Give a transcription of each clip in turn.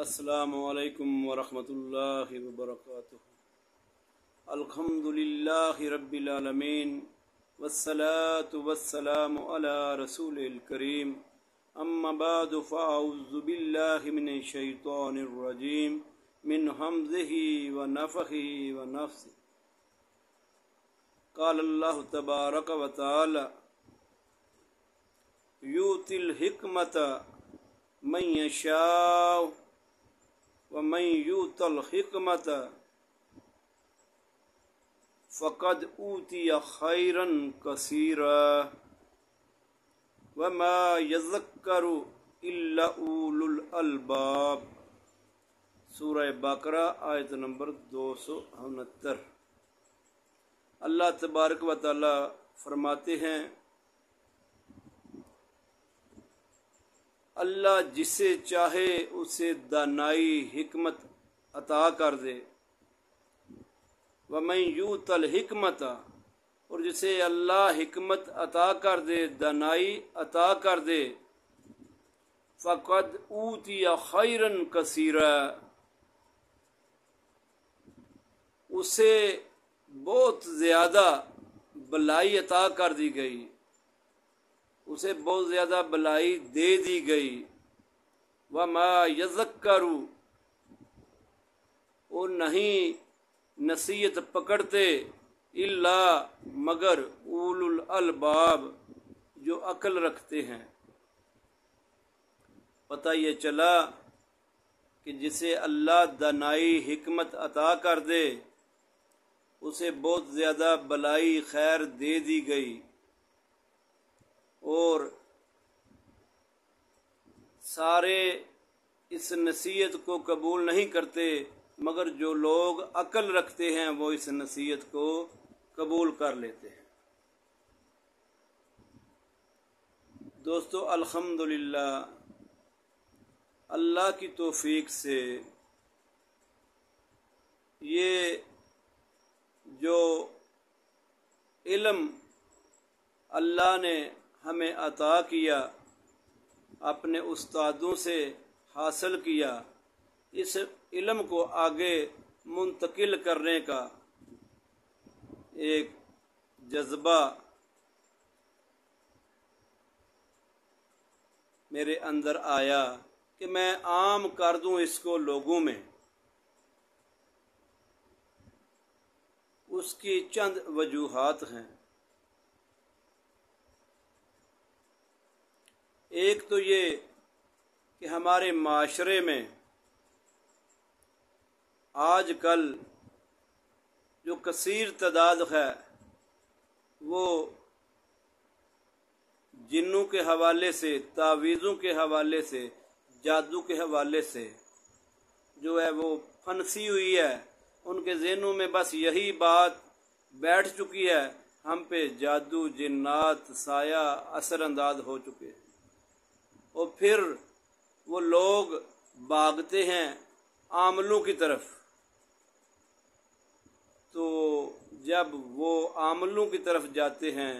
السلام علیکم ورحمۃ اللہ وبرکاتہ۔ الحمدللہ رب العالمین والصلاة والسلام علی رسول الکریم، اما بعد فاعوذ باللہ من الشیطان الرجیم من حمزہ ونفخہ ونفثہ۔ قال اللہ تبارک و تعالی یؤتی الحکمۃ من یشاء ومن یؤت الحکمۃ فقد اوتی خیرا کثیرا وما یذکر الا اولو الالباب۔ سورہ بقرہ آیت نمبر 269۔ اللہ تبارک و تعالی فرماتے ہیں، اللہ جسے چاہے اسے دانائی حکمت عطا کر دے، وَمَن یؤت الحکمۃ، اور جسے اللہ حکمت عطا کر دے، دانائی عطا کر دے، فقد اوتی خیرا کثیرا، اسے بہت زیادہ بلائی عطا کر دی گئی، اسے بہت زیادہ بلائی دے دی گئی۔ وَمَا يَذَكَّرُ، اور نہیں نصیحت پکڑتے، الا مگر اولو الالباب، جو عقل رکھتے ہیں۔ پتہ یہ چلا کہ جسے اللہ دانائی حکمت عطا کر دے اسے بہت زیادہ بلائی خیر دے دی گئی، اور سارے اس نصیحت کو قبول نہیں کرتے، مگر جو لوگ عقل رکھتے ہیں وہ اس نصیحت کو قبول کر لیتے ہیں۔ دوستو، الحمدللہ اللہ کی توفیق سے یہ جو علم اللہ نے ہمیں عطا کیا، اپنے استادوں سے حاصل کیا، اس علم کو آگے منتقل کرنے کا ایک جذبہ میرے اندر آیا کہ میں عام کر دوں اس کو لوگوں میں۔ اس کی چند وجوہات ہیں۔ ایک تو یہ کہ ہمارے معاشرے میں آج کل جو کثیر تعداد ہے وہ جنوں کے حوالے سے، تعویذوں کے حوالے سے، جادو کے حوالے سے جو ہے وہ پھنسی ہوئی ہے۔ ان کے ذہنوں میں بس یہی بات بیٹھ چکی ہے، ہم پہ جادو، جنات، سایہ اثر انداز ہو چکے ہیں، اور پھر وہ لوگ بھاگتے ہیں عاملوں کی طرف۔ تو جب وہ عاملوں کی طرف جاتے ہیں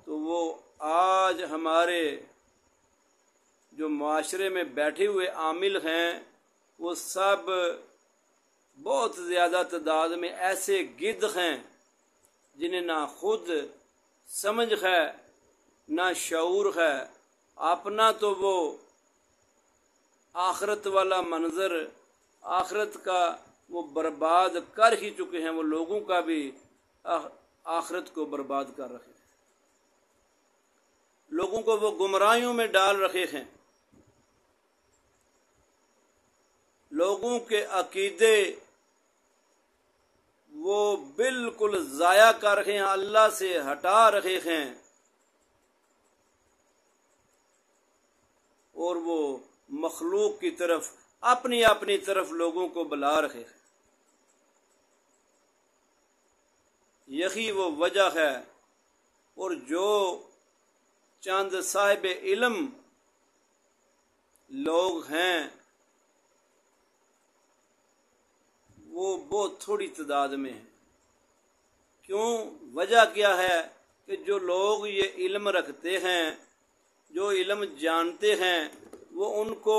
تو وہ آج ہمارے جو معاشرے میں بیٹھے ہوئے عامل ہیں وہ سب بہت زیادہ تعداد میں ایسے گدھ ہیں جنہیں نہ خود سمجھ ہے نہ شعور ہے۔ اپنا تو وہ آخرت والا منظر، آخرت کا وہ برباد کر ہی چکے ہیں، وہ لوگوں کا بھی آخرت کو برباد کر رہے ہیں، لوگوں کو وہ گمراہیوں میں ڈال رہے ہیں، لوگوں کے عقیدے وہ بالکل ضائع کر رہے ہیں، اللہ سے ہٹا رہے ہیں، اور وہ مخلوق کی طرف، اپنی اپنی طرف لوگوں کو بلا رہے ہیں۔ یہی وہ وجہ ہے۔ اور جو چند صاحب علم لوگ ہیں وہ بہت تھوڑی تعداد میں ہیں۔ کیوں؟ وجہ کیا ہے کہ جو لوگ یہ علم رکھتے ہیں، جو علم جانتے ہیں، وہ ان کو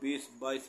20, 22,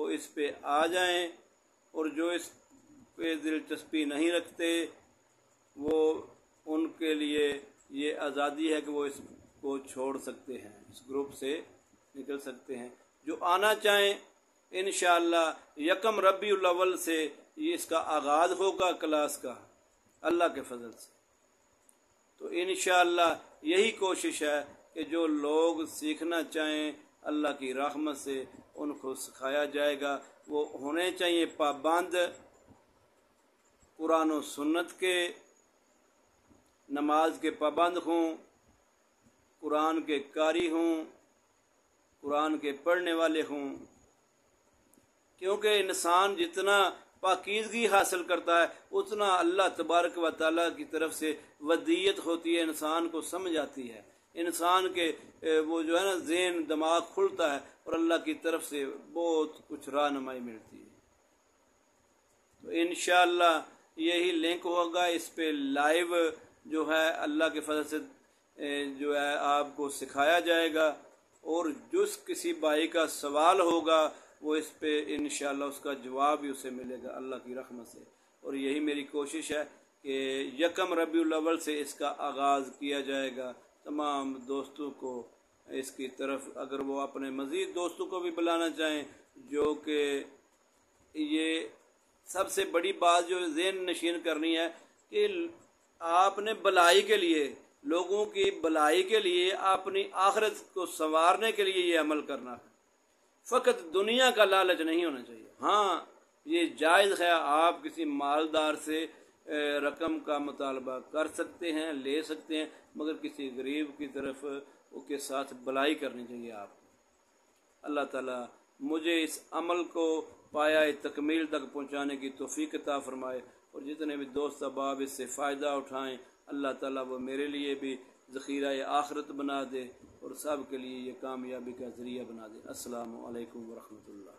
وہ اس پہ آ جائیں، اور جو اس پہ دلچسپی نہیں رکھتے وہ ان کے لیے یہ آزادی ہے کہ وہ اس کو چھوڑ سکتے ہیں، اس گروپ سے نکل سکتے ہیں۔ جو آنا چاہیں انشاءاللہ 1 ربیع الاول سے یہ اس کا آغاز ہوگا کلاس کا، اللہ کے فضل سے۔ تو انشاءاللہ یہی کوشش ہے کہ جو لوگ سیکھنا چاہیں اللہ کی رحمت سے ان کو سکھایا جائے گا۔ وہ ہونے چاہیے پابند قرآن و سنت کے، نماز کے پابند ہوں، قرآن کے قاری ہوں، قرآن کے پڑھنے والے ہوں، کیونکہ انسان جتنا پاکیزگی حاصل کرتا ہے اتنا اللہ تبارک و تعالیٰ کی طرف سے ودیت ہوتی ہے، انسان کو سمجھ آتی ہے، انسان کے وہ جو ہے نا ذہن دماغ کھلتا ہے اور اللہ کی طرف سے بہت کچھ رہنمائی ملتی ہے۔ تو انشاءاللہ یہی لنک ہوگا، اس پہ لائیو جو ہے اللہ کے فضل سے جو ہے آپ کو سکھایا جائے گا، اور جس کسی بھائی کا سوال ہوگا وہ اس پہ انشاءاللہ اس کا جواب ہی اسے ملے گا اللہ کی رحمت سے۔ اور یہی میری کوشش ہے کہ 1 ربیع الاول سے اس کا آغاز کیا جائے گا۔ تمام دوستوں کو اس کی طرف، اگر وہ اپنے مزید دوستوں کو بھی بلانا چاہیں، جو کہ یہ سب سے بڑی بات جو ذہن نشین کرنی ہے کہ آپ نے بلائی کے لیے، لوگوں کی بلائی کے لیے، اپنی آخرت کو سنوارنے کے لیے یہ عمل کرنا ہے، فقط دنیا کا لالچ نہیں ہونا چاہیے۔ ہاں یہ جائز ہے، آپ کسی مالدار سے رقم کا مطالبہ کر سکتے ہیں، لے سکتے ہیں، مگر کسی غریب کی طرف کے ساتھ بلائی کرنی چاہیے آپ کو۔ اللہ تعالیٰ مجھے اس عمل کو پایا تکمیل تک پہنچانے کی توفیق عطا فرمائے، اور جتنے بھی دوست احباب اس سے فائدہ اٹھائیں اللہ تعالیٰ وہ میرے لیے بھی ذخیرہ آخرت بنا دے اور سب کے لیے یہ کامیابی کا ذریعہ بنا دے۔ السلام علیکم ورحمۃ اللہ۔